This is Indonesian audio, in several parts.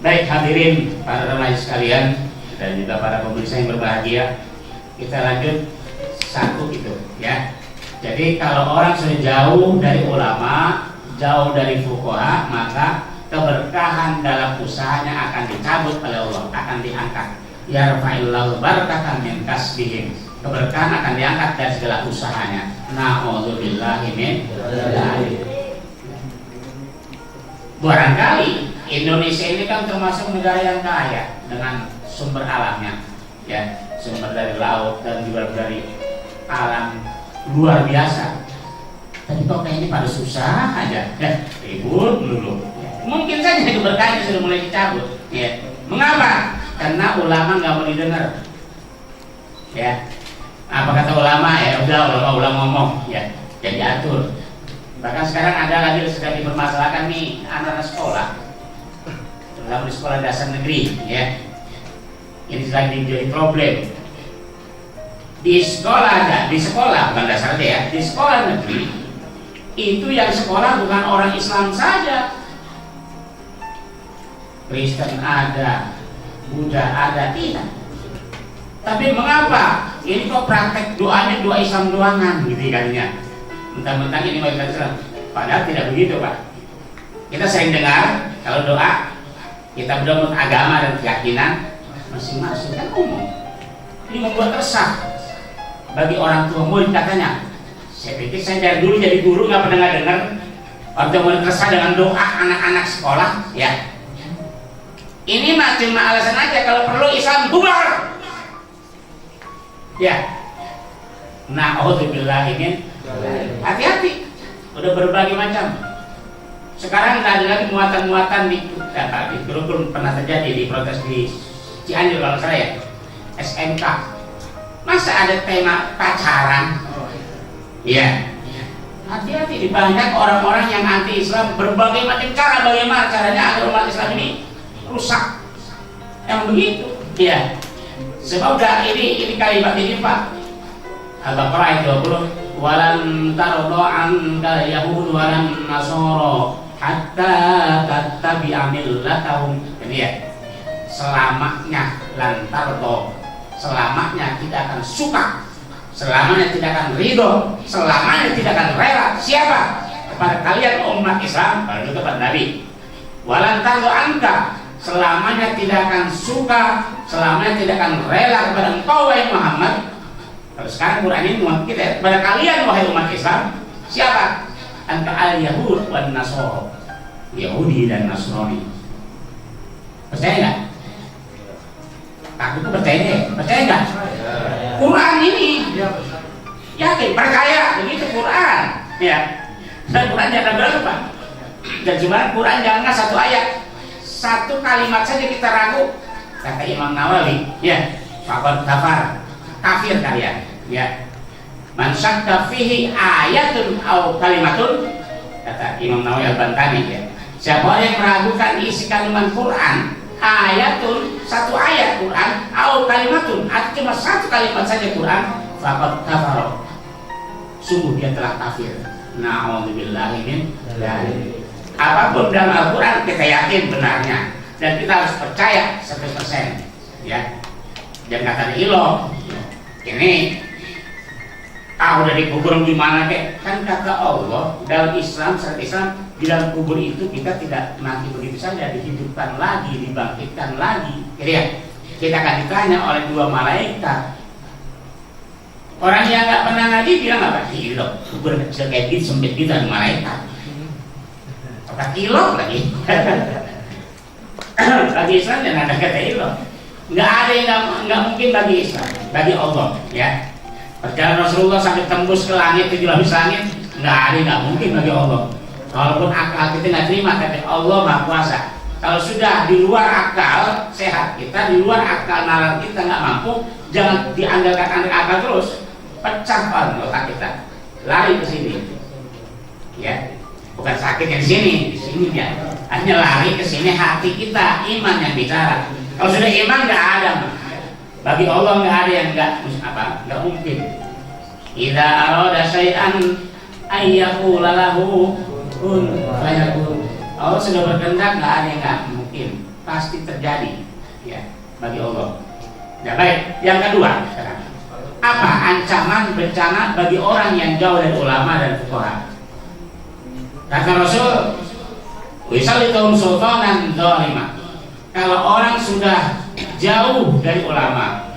Baik hadirin para remaja sekalian dan juga para pemirsa yang berbahagia, kita lanjut satu gitu ya. Jadi kalau orang sudah jauh dari ulama, jauh dari fuqaha, maka keberkahan dalam usahanya akan dicabut oleh Allah, akan diangkat. Yarfa'illahu barakatan min kasbihim. Keberkahan akan diangkat dari segala usahanya. Na'udzubillahi min dzalik. Barangkali Indonesia ini kan termasuk negara yang kaya dengan sumber alamnya, ya, sumber dari laut dan juga dari alam luar biasa. Tapi kok kayaknya pada susah aja, ya, ribut dulu. Mungkin saja keberkahannya sudah mulai dicabut. Ya. Mengapa? Karena ulama nggak mau didengar. Ya, apa kata ulama? Ya udah, ulama ngomong, ya, jadi atur. Bahkan sekarang ada lagi sedang dipermasalahkan nih anak-anak sekolah, terutama di sekolah dasar negeri, ya. Ini lagi jadi problem. Di sekolah bukan dasar aja ya, di sekolah negeri itu yang sekolah bukan orang Islam saja, Kristen ada, Buddha ada, tidak. Tapi mengapa ini kok praktek doanya doa Islam doangan gitu kalinya? Mentang-mentang ini mayoritas Islam, padahal tidak begitu Pak. Kita sering dengar kalau doa kita berdoa menurut agama dan keyakinan masing-masing, kan umum. Ini membuat resah bagi orang tua murid katanya. Saya pikir saya dari dulu jadi guru nggak pernah dengar orang tua murid resah dengan doa anak-anak sekolah. Ya, ini mah cuma alasan aja, kalau perlu Islam bubar. Ya, na'udzubillah ini. Hati-hati, udah berbagai macam. Sekarang nggak ada lagi muatan-muatan di kurikulum. Pernah terjadi di protes di Cianjur kalau salah ya, SMK. Masa ada tema pacaran? Ya, hati-hati, di banyak orang-orang yang anti Islam berbagai macam cara bagaimana caranya agar umat Islam ini rusak. Yang begitu, ya. Sebab udah ini kalimat ini Pak. Al-Baqarah ayat 20. Walan tardo anka yahud walan nasoro hatta tattabi'a millatahum. Jadi ya, selamanya lantardo, selamanya tidak akan suka, selamanya tidak akan ridho, selamanya tidak akan rela. Siapa? Kepada kalian umat Islam, lalu kepada Nabi. Walan tardo anka, selamanya tidak akan suka, selamanya tidak akan rela kepada engkau wahai Muhammad. Kalau sekarang Quran ini muat kita, kepada kalian wahai umat Islam, siapa? Anta al-Yahud wan Nasoro, Yahudi dan Nasrani. Percaya nggak? Takutku percaya nggak? Quran ini, yakin, percaya, begitu Quran, ya. Dan Quran jangan berapa? Dan cuma Quran jangan satu ayat, satu kalimat saja kita ragu. Kata Imam Nawawi, ya, faqad kafar, kafir kalian. Ya, man syakka fihi ayatun au kalimatun, kata Imam Nawawi Al-Bantani, ya, siapa yang meragukan isi kalimat Quran, ayatun, satu ayat Quran, au kalimatun, atau cuma satu kalimat saja Quran, faqad kafar, sungguh dia telah kafir. Na'udzubillahi min dzalik. Apapun dalam Al-Quran kita yakin benarnya dan kita harus percaya 100%, ya. Jangan kata iloh ini udah dikubur di mana kek, kan kata Allah dalam Islam, syariat Islam, di dalam kubur itu kita tidak mati begitu saja, dihidupkan lagi, dibangkitkan lagi. Jadi ya, kita akan ditanya oleh dua malaikat. Orang yang nggak pernah ngaji bilang apa? Hilok, kubur kecil kayak gitu, sempit gitu, ada malaikat. Kata hilok lagi. Bagi Islam jangan ada kata hilok. Nggak ada yang nggak mungkin bagi Islam, bagi Allah, ya. Perjalanan Rasulullah sampai tembus ke langit, 7 lapis langit, nggak ada, nggak mungkin bagi Allah. Walaupun akal kita nggak terima, tapi Allah Maha Kuasa. Kalau sudah di luar akal sehat kita, di luar akal nalar kita nggak mampu, jangan diandalkan akal terus, pecah otak kita, lari ke sini, ya. Bukan sakit yang di sini ya. Hanya lari ke sini hati kita, iman yang bicara. Kalau sudah iman nggak ada. Bagi Allah nggak ada yang nggak mungkin. Idza arada syai'an ayyaqula lahu kun fayakun. Allah sudah berkehendak, nggak ada yang nggak mungkin. pasti terjadi ya bagi Allah. Ya baik, yang kedua sekarang, apa ancaman bencana bagi orang yang jauh dari ulama dan fuqaha? Kata Rasul, wisalitahum sultanan zalimah. Kalau orang sudah jauh dari ulama,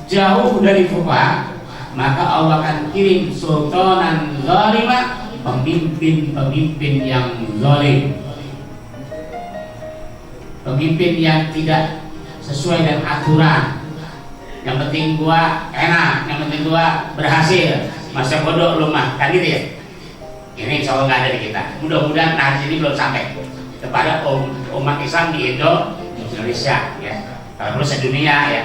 jauh dari fuqaha, maka Allah akan kirim sultanan zalimah, pemimpin-pemimpin yang zalim, pemimpin yang tidak sesuai dengan aturan. Yang penting gua enak, yang penting gua berhasil, masa bodoh lu mah, kan gitu ya. Ini insya Allah nggak ada di kita. Mudah-mudahan nah ini belum sampai kepada umat Islam di Indonesia ya, kalau perlu sedunia ya.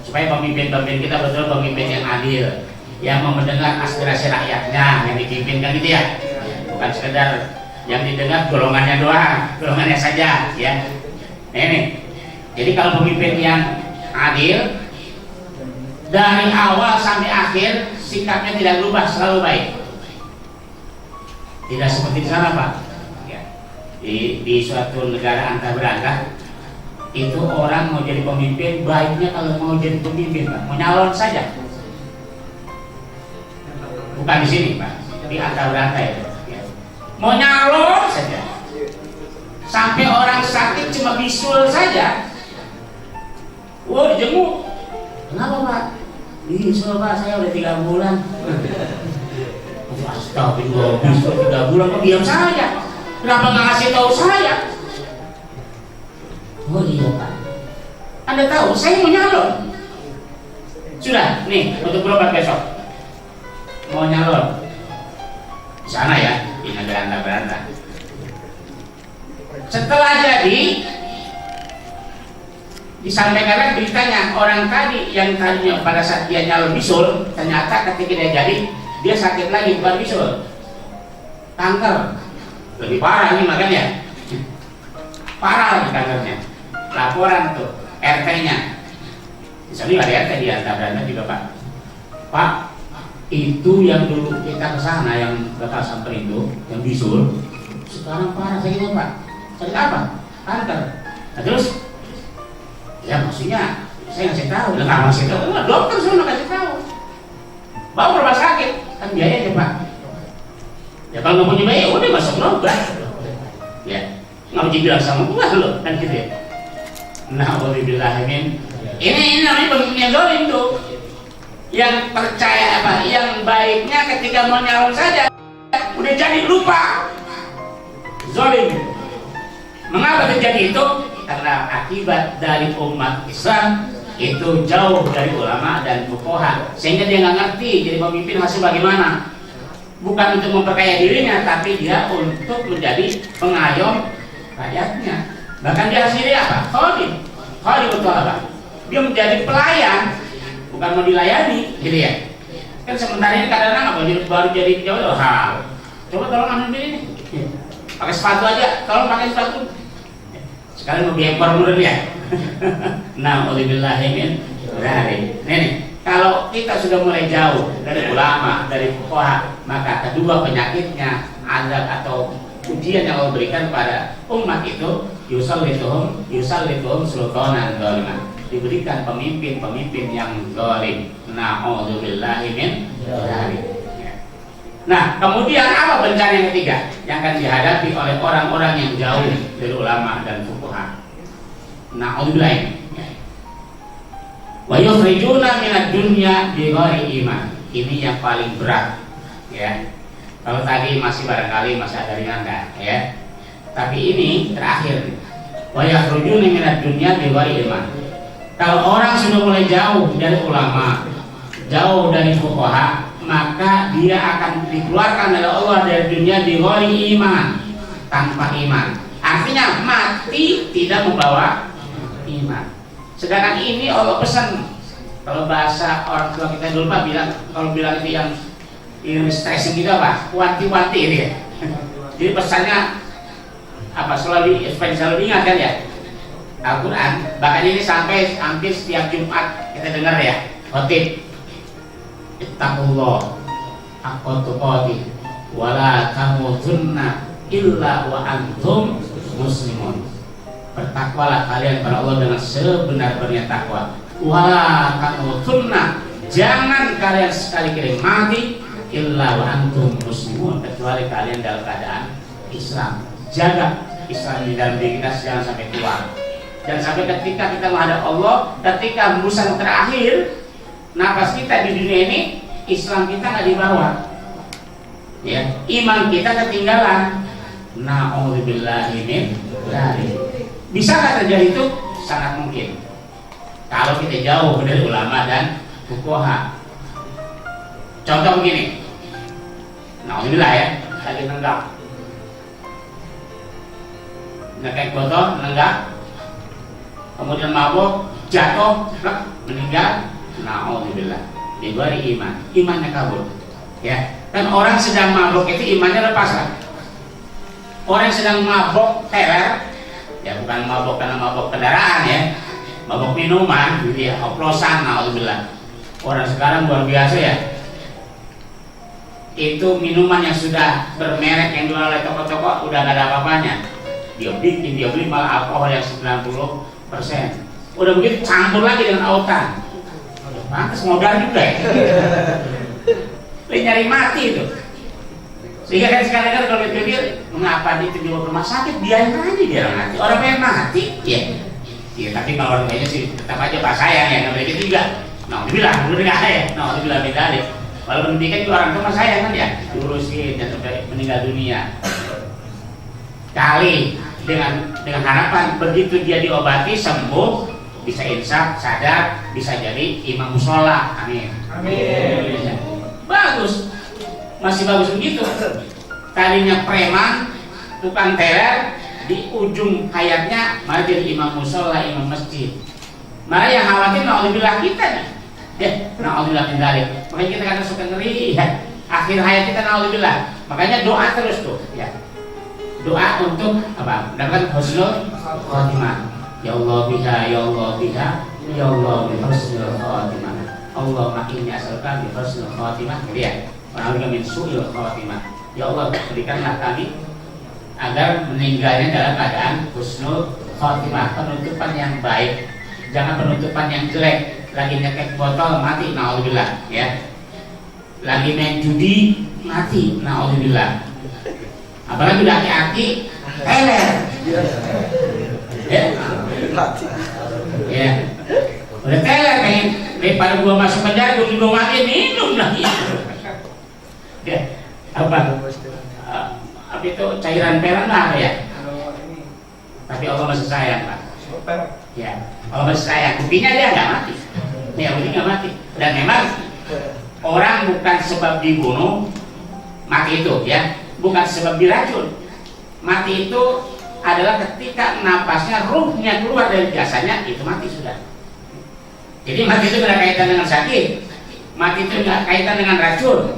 Supaya pemimpin-pemimpin kita betul pemimpin yang adil, yang mau mendengar aspirasi rakyatnya yang dipimpin, kan gitu ya. Bukan sekedar yang didengar golongannya doang, golongannya saja ya. Nah, ini jadi kalau pemimpin yang adil dari awal sampai akhir sikapnya tidak berubah, selalu baik, tidak seperti di sana Pak ya. Di suatu negara antah berantah itu orang mau jadi pemimpin, baiknya kalau mau jadi pemimpin Pak, mau nyalon saja. Bukan di sini Pak, di antah berantah itu ya. Mau nyalon saja, sampai orang sakit cuma bisul saja, wah dijenguk. Kenapa Pak? Bisul Pak, saya udah 3 bulan. Astagfirullah, bisul 3 bulan kok diam saja? Kenapa nggak ngasih tahu saya? Oh iya Pak, Anda tahu saya mau nyalon. Sudah, nih untuk berobat besok mau nyalon di sana ya, di negara anda berantah. Setelah jadi disampaikan lagi beritanya, orang tadi yang tadinya pada saat dia nyalon bisul, ternyata ketika dia jadi dia sakit lagi, bukan bisul, kanker. Lebih parah nih makanya, parah lagi kankernya. Laporan tuh RT-nya, misalnya ada RT di antah berantah juga Pak, itu yang dulu kita kesana yang Bapak samperin itu, yang bisul, sekarang parah sakitnya Pak. Sakit apa? Kanker. Nah terus ya maksudnya saya ngasih tahu, nggak ngasih tahu, dokter suruh ngasih tahu, bawa rumah sakit, kan biayanya Pak. Ya kalau nggak punya biaya, udah masuk berobat. Ya nggak mesti bilang sama gua loh, kan gitu ya. Nah, wabillahimin. Ini namanya pemimpin yang zalim tuh, yang percaya apa, yang baiknya ketika mau nyalon saja udah jadi lupa, zalim. Mengapa terjadi itu? Karena akibat dari umat Islam itu jauh dari ulama dan fuqaha, sehingga dia nggak ngerti jadi pemimpin hasil bagaimana. Bukan untuk memperkaya dirinya, tapi dia untuk menjadi pengayom rakyatnya. Bahkan dia hasilnya apa? Khadim betul apa? Dia menjadi pelayan, bukan mau dilayani, gitu ya. Kan sementara ini kadang-kadang apa? Baru jadi jauh, coba tolong ambil ini. Pakai sepatu aja, tolong pakai sepatu. Sekalian mau biempor dulu ya. Nah, wabillahimin. Nih, kalau kita sudah mulai jauh dari ulama, dari fuqaha, maka kedua penyakitnya azab atau ujian yang Allah berikan pada umat itu yusallituhum sultanan zalimah, diberikan pemimpin-pemimpin yang zalim. Na'udzubillahi min dzalik. Nah, kemudian apa bencana yang ketiga yang akan dihadapi oleh orang-orang yang jauh dari ulama dan fuqaha? Na'udzubillahi. Wa yukhrijuna minad dunya bighairi iman. Ini yang paling berat ya. Kalau tadi masih barangkali masih ada ringan kan ya. Tapi ini terakhir. Wa yukhrijuna minad dunya bighairi iman. Kalau orang sudah mulai jauh dari ulama, jauh dari fuqaha, maka dia akan dikeluarkan oleh Allah dari dunia bighairi iman, tanpa iman. Artinya mati tidak membawa iman. Sedangkan ini Allah pesan, kalau bahasa orang tua kita dulu Pak bilang, kalau bilang itu yang stressing gitu apa? Wanti-wanti ini ya. Jadi pesannya apa? Selalu ingat kan ya? Al-Quran. Bahkan ini sampai hampir setiap Jumat kita dengar ya, khotib. Ittaqullah haqqa tuqatih wa la tamutunna illa wa antum muslimun. bertakwalah kalian kepada Allah dengan sebenar-benarnya takwa. Wala tamutunna, jangan kalian sekali-kali mati illa wa antum muslimun, kecuali kalian dalam keadaan Islam. Jaga Islam di dalam diri kita jangan sampai keluar. Dan sampai ketika kita menghadap Allah, ketika hembusan terakhir nafas kita di dunia ini, Islam kita nggak dibawa, ya, iman kita ketinggalan. Na'udzubillahi min dzalik. Bisakah terjadi itu? Sangat mungkin. Kalau kita jauh dari ulama dan fuqaha. Contoh begini, na'udzubillah ya, lagi nenggak, ngekek botol, nenggak, kemudian mabuk, jatuh, meninggal. Na'udzubillah, diberi imannya kabur, ya. Kan orang sedang mabuk itu imannya lepas lah. Orang yang sedang mabuk teler, ya bukan mabuk karena mabuk kendaraan ya, mabuk minuman, gitu ya, oplosan. Na'udzubillah. Orang sekarang luar biasa ya. Itu minuman yang sudah bermerek yang jual oleh toko-toko udah gak ada apa-apanya. Dia beli malah alkohol yang 90%. Udah begitu campur lagi dengan autan. Pantes modal juga ya. Nyari mati itu. Sehingga kan sekarang kan kalau dia mengapa itu dibawa ke rumah sakit, biarin aja dia mati. Orang pengen mati, ya. Ya tapi kalau orang kayaknya sih tetap aja Pak sayang ya, nggak boleh gitu juga. Nah, dibilang ya. Nah, dibilang medali. Walaupun dia kan orang tua sayang kan ya, diurusin dan sampai meninggal dunia. Kali dengan harapan begitu dia diobati sembuh, bisa insaf, sadar, bisa jadi imam musola. Amin. Amin. Bagus, masih bagus begitu. Tadinya preman, tukang teler, di ujung hayatnya malah jadi imam musola, imam masjid. Malah yang khawatir na'udzubillah kita nih. Ya, na'udzubillah min dzalik. Makanya kita kadang suka ngeri ya. Akhir hayat kita na'udzubillah. Makanya doa terus tuh, ya. Doa untuk apa? Mendapatkan husnul khatimah. Ya Allah biha, ya Allah biha, ya Allah bi husnul khatimah. Allah makinni as'aluka bi husnul khatimah. Gitu ya. Wa a'udzu min su'il khatimah. Ya Allah, berikanlah kami agar meninggalnya dalam keadaan husnul khatimah, penutupan yang baik. Jangan penutupan yang jelek. Lagi nyekek botol mati, na'udzubillah, ya. Lagi main judi mati, na'udzubillah. Apalagi udah hati-hati teler, ya, ya, udah teler pengen daripada gua masuk penjara gua juga mati minum lagi, ya, apa itu cairan peran lah ya, tapi Allah masih sayang Pak, ya, Allah masih sayang, buktinya dia nggak mati, ya buktinya nggak mati, dan memang orang bukan sebab dibunuh mati itu ya. Bukan sebab diracun. Mati itu adalah ketika napasnya, ruhnya keluar dari jasanya, itu mati sudah. Jadi mati itu tidak kaitan dengan sakit. Mati itu tidak kaitan dengan racun.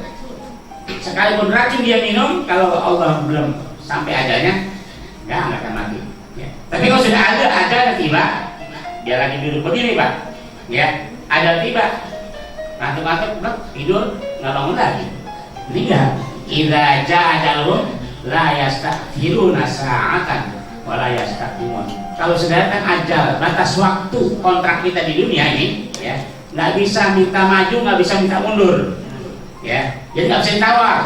Sekalipun racun dia minum, kalau Allah belum sampai ajalnya, nggak akan mati. Ya. Tapi kalau sudah ada tiba, dia lagi duduk begini Pak, ya, ada tiba, ngantuk-ngantuk, tidur, nggak bangun lagi, meninggal. Idza jaa ajaluhum la yastakhiruna sa'atan wa la yastaqdimun. Kalau sudah datang ajal, batas waktu kontrak kita di dunia ini, ya, nggak bisa minta maju, nggak bisa minta mundur, ya, jadi nggak bisa ditawar.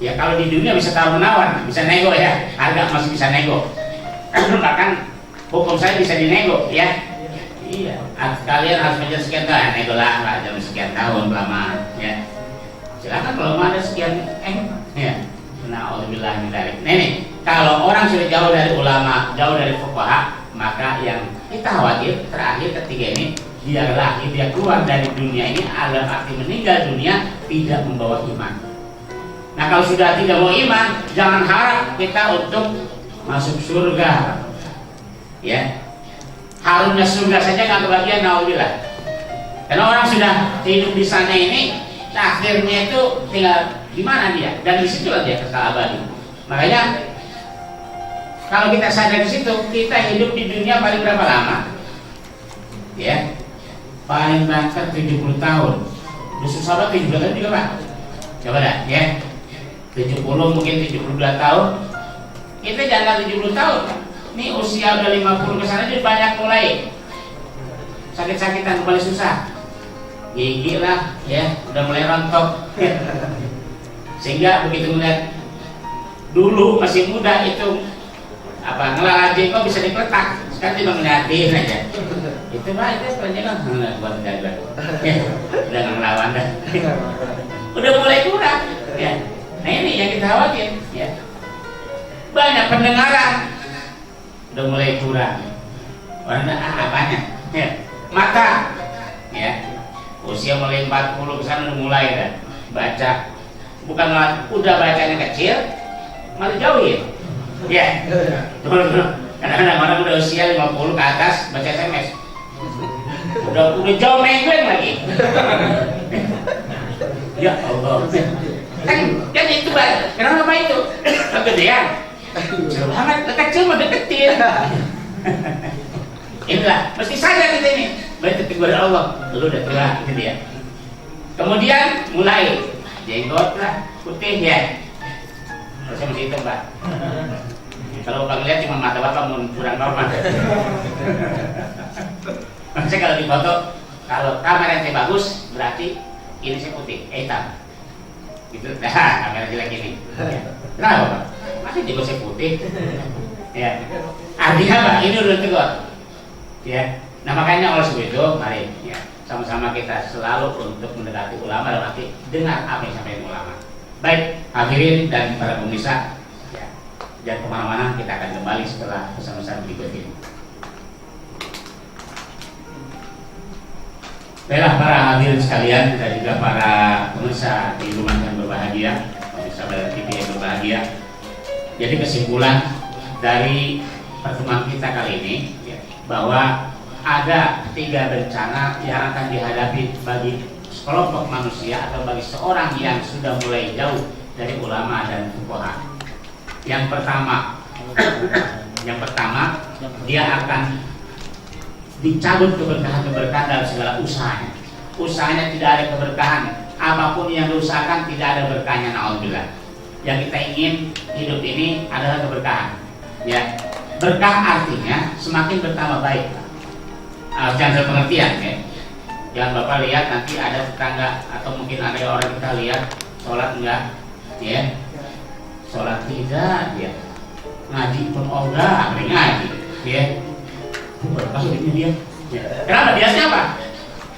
Ya kalau di dunia bisa tawar menawar, bisa nego ya, harga masih bisa nego. Bahkan hukum saya bisa dinego, ya. Iya, kalian harus menjadi sekian tahun, nego lah, jam sekian tahun lama, ya. Silakan kalau mau ada sekian ya. Na'udzubillah min dzalik. Nih, kalau orang sudah jauh dari ulama, jauh dari fuqaha, maka yang kita khawatir terakhir ketiga ini, dia lahir, dia keluar dari dunia ini, dalam arti meninggal dunia tidak membawa iman. Nah kalau sudah tidak mau iman, jangan harap kita untuk masuk surga, ya. Harumnya surga saja nggak kebagian, na'udzubillah. Karena orang sudah hidup di sana ini, akhirnya itu tinggal di mana dia, dan di situ dia kekal abadi. Makanya kalau kita sadar di situ, kita hidup di dunia paling berapa lama? Ya, paling banter 70 tahun. Justru sahabat 70 tahun juga Pak. Coba dah, ya. 70 mungkin 72 tahun. Kita jangan 70 tahun. Ini usia udah 50 ke sana jadi banyak mulai sakit-sakitan, kembali susah. Gigi lah ya, udah mulai rontok. Sehingga begitu melihat dulu masih muda itu ngelala jengkol bisa dipletak, sekarang cuma ngeliatin aja. Itu Pak, itu jengkol buat jaga. Ya, udah nggak ngelawan dah. Udah mulai kurang. Ya. Nah ini yang kita khawatir. Ya. Banyak pendengaran udah mulai kurang. Warna apanya? Ya. Mata, ya. Usia mulai 40 ke sana udah mulai dah baca. Bukan malah udah bacanya kecil, malah jauhin. Ya. Kadang-kadang orang udah usia 50 ke atas baca SMS. Udah jauh menggeng lagi. Ya Allah. Kan itu Pak. Kenapa itu? Kegedean. Jauh banget, kecil mah deketin. Inilah, mesti sadar kita ini. Baik tegur Allah, lu udah tua gitu ya. Kemudian mulai jenggot lah, putih ya. Saya mesti hitung Pak. Kalau Bapak lihat cuma mata Bapak mau kurang normal. Maksudnya kalau di foto, kalau kamera saya bagus berarti ini saya putih, hitam. Gitu, kamera jelek ini. Ya. Kenapa Pak? Masih juga saya putih. Ya. Artinya Pak, ini udah tegur. Ya. Nah makanya oleh sebab itu, mari ya, sama-sama kita selalu untuk mendekati ulama dan arti dengar apa yang disampaikan ulama. Baik, hadirin dan para pemirsa, ya, jangan kemana-mana, kita akan kembali setelah pesan-pesan berikut ini. Baiklah para hadirin sekalian dan juga para pemirsa di rumah yang berbahagia, pemirsa TV yang berbahagia. Jadi kesimpulan dari pertemuan kita kali ini, ya, bahwa ada 3 bencana yang akan dihadapi bagi sekelompok manusia atau bagi seorang yang sudah mulai jauh dari ulama dan fuqaha. Yang pertama, dia akan dicabut keberkahan dalam segala usahanya. Usahanya tidak ada keberkahan, apapun yang diusahakan tidak ada berkahnya, naudzubillah. Yang kita ingin hidup ini adalah keberkahan. Ya, berkah artinya semakin bertambah baik. Jangan pengertian ya. Jangan Bapak lihat nanti ada tetangga atau mungkin ada orang kita lihat sholat enggak, ya, sholat tidak, ya, ngaji pun enggak, ngaji, ya, berkah hidupnya dia. Ya. Kenapa dia siapa?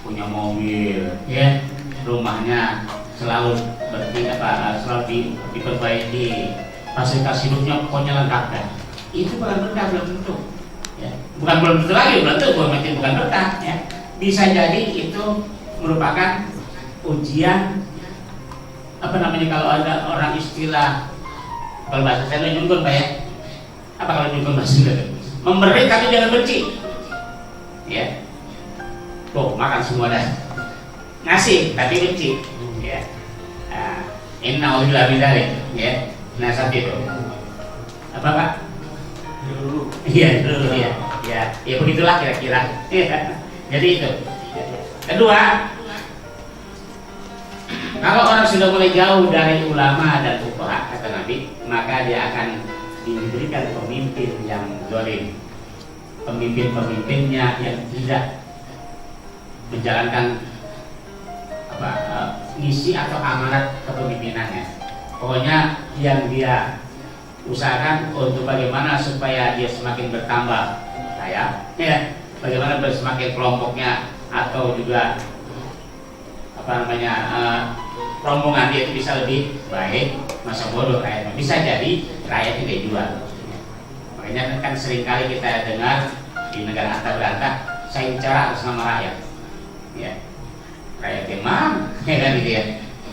Punya mobil, ya, rumahnya selalu selalu diperbaiki, fasilitas hidupnya pokoknya lengkap kan. Itu bukan berkah, belum tentu. Ya. Bukan belum tentu lagi, belum tentu bukan berkah. Ya. Bisa jadi itu merupakan ujian, kalau ada orang istilah, kalau bahasa saya nyungkun Pak ya. Apa kalau nyungkun bahasa Sunda? Memberi tapi jangan benci. Ya. Tuh, makan semua dah. Ngasih tapi benci. Ya. Inna ulillahi bidzalik, ya. Nah, satu itu. Apa Pak? Iya, dulu ya. Ya begitulah kira-kira. Jadi itu. Kedua, kalau orang sudah mulai jauh dari ulama dan fuqaha kata Nabi, maka dia akan diberikan pemimpin yang zalim, pemimpin-pemimpinnya yang tidak menjalankan misi atau amanat kepemimpinannya. Pokoknya yang dia usahakan untuk bagaimana supaya dia semakin bertambah kaya, ya, bagaimana semakin kelompoknya atau juga rombongan dia itu bisa lebih baik. Masa bodoh rakyatnya, bisa jadi rakyat tidak jual. Makanya kan seringkali kita dengar di negara harta berantah, saya bicara atas nama rakyat, ya, rakyat emang, ya kan gitu ya.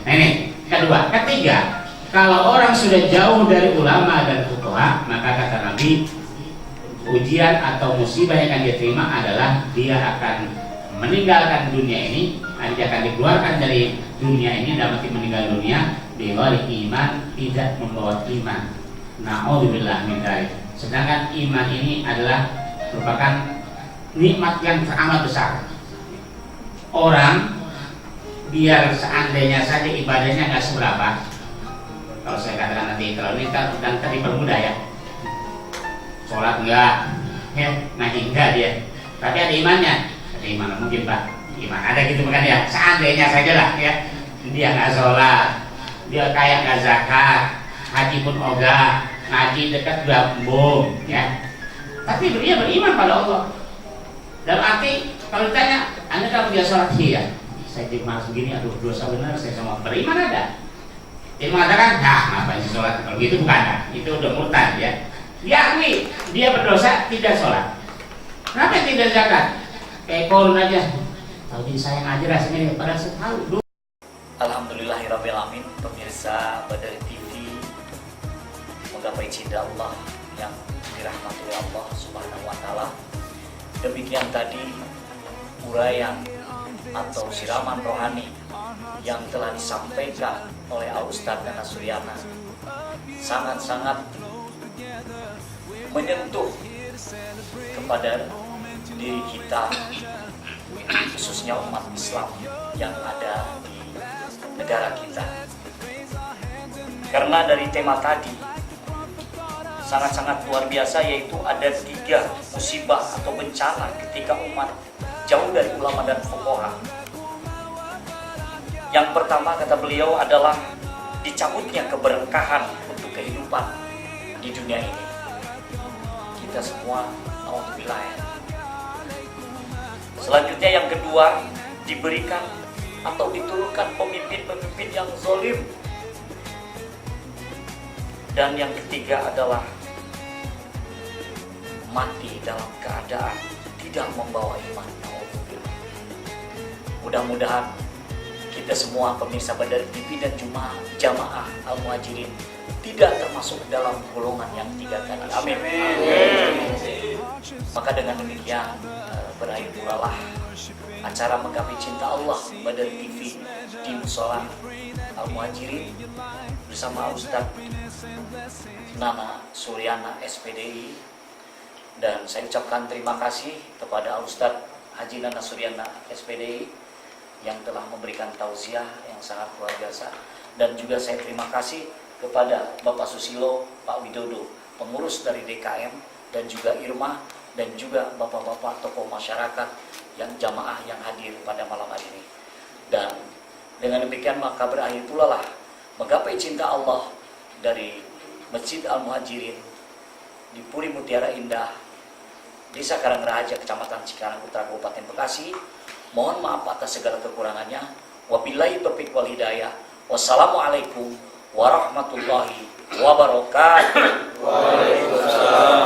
Nah ini kedua. Ketiga, kalau orang sudah jauh dari ulama dan fuqaha, maka kata Nabi, ujian atau musibah yang akan dia terima adalah dia akan meninggalkan dunia ini, dia akan dikeluarkan dari dunia ini, dapat meninggal dunia bighairi iman, tidak membawa iman. Na'udzubillah min dzalik. Sedangkan iman ini adalah merupakan nikmat yang teramat besar. Orang biar seandainya saja ibadahnya nggak seberapa, kalau saya katakan nanti kalau ini kan tadi permudah ya, sholat enggak, ya, ngaji enggak dia, tapi ada imannya. Ada iman mungkin Pak, iman ada gitu kan ya. Seandainya saja lah ya, dia nggak sholat, dia kayak nggak zakat, haji pun ogah, ngaji dekat gabung, ya. Tapi dia beriman pada Allah. Dalam arti kalau ditanya, Anda kalau dia sholat iya, saya jadi malas begini, aduh dosa benar, saya sama beriman ada. Dia mengatakan, nah ngapain sih sholat? Kalau gitu bukan ada, itu udah murtad ya. Diakui dia berdosa tidak sholat. Kenapa tidak zakat? Kayak korun aja. Tahu jadi sayang aja rasanya pada saya tahu. Alhamdulillahirrabbilalamin, pemirsa Badari TV, menggapai cinta Allah yang dirahmati oleh Allah Subhanahu wa Ta'ala. Demikian tadi uraian atau siraman rohani yang telah disampaikan oleh Ustadz Nana Suryana, sangat-sangat menyentuh kepada diri kita, khususnya umat Islam yang ada di negara kita. Karena dari tema tadi sangat-sangat luar biasa, yaitu ada 3 musibah atau bencana ketika umat jauh dari ulama dan fuqaha. Yang pertama kata beliau adalah dicabutnya keberkahan untuk kehidupan di dunia ini. Kita semua alhamdulillah ya. Selanjutnya yang kedua, diberikan atau diturunkan pemimpin-pemimpin yang zalim. Dan yang ketiga adalah mati dalam keadaan tidak membawa iman. Mudah-mudahan kita semua pemirsa Badari TV dan jamaah Al-Muhajirin tidak termasuk dalam golongan yang 3 tadi. Amin. Maka dengan demikian berakhir pulalah acara Menggapai Cinta Allah Badari TV di Musola Al-Muhajirin bersama Ustadz Nana Suryana SPDI. Dan saya ucapkan terima kasih kepada Ustadz Haji Nana Suryana SPDI yang telah memberikan tausiah yang sangat luar biasa. Dan juga saya terima kasih kepada Bapak Susilo, Pak Widodo, pengurus dari DKM, dan juga Irma, dan juga bapak-bapak tokoh masyarakat yang jamaah yang hadir pada malam hari ini. Dan dengan demikian maka berakhir pula lah Menggapai Cinta Allah dari Masjid Al-Muhajirin di Puri Mutiara Indah, Desa Karangraja, Kecamatan Cikarang Utara, Kabupaten Bekasi. Mohon maaf atas segala kekurangannya. Wabillahi taufiq wal hidayah. Wassalamualaikum warahmatullahi wabarakatuh. Waalaikumsalam.